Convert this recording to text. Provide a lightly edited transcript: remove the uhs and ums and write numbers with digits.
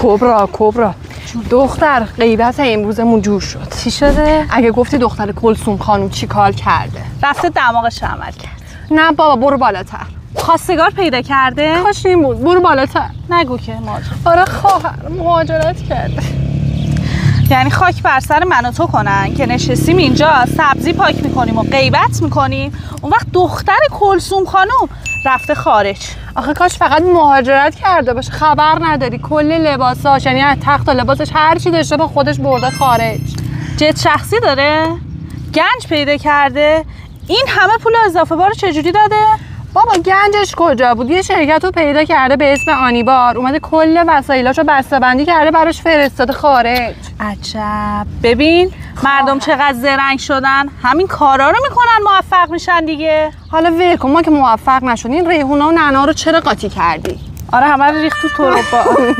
کبرا دختر غیبت امروزمون جور شد. چی شده؟ اگه گفتی دختر کلثوم خانم چی کار کرده؟ رفته دماغش رو عمل کرد. نه بابا برو بالاتر. خواستگار پیدا کرده؟ کاش این بود. برو بالاتر. نگو که مهاجرت. آره خواهر مهاجرت کرده. یعنی خاک بر سر من و تو کنن که نشستیم اینجا سبزی پاک میکنیم و غیبت میکنیم، اون وقت دختر کلثوم خانم رفته خارج. آخه کاش فقط مهاجرت کرده باشه، خبر نداری کل لباساش، یعنی از تخت و لباسش هر چی داشته با خودش برده خارج. جت شخصی داره؟ گنج پیدا کرده؟ این همه پول اضافه بار چجوری داده؟ بابا گنجش کجا بود؟ یه شرکت رو پیدا کرده به اسم آنیبار، اومده کل وسایلاشو بسته‌بندی کرده براش فرستاده خارج. عجب. ببین مردم چقدر زرنگ شدن، همین کارا رو میکنن موفق میشن دیگه. حالا ول کن، ما که موفق نشدیم. ریحونا و نعنا رو چرا قاطی کردی؟ آره همه رو ریخت تو تربا.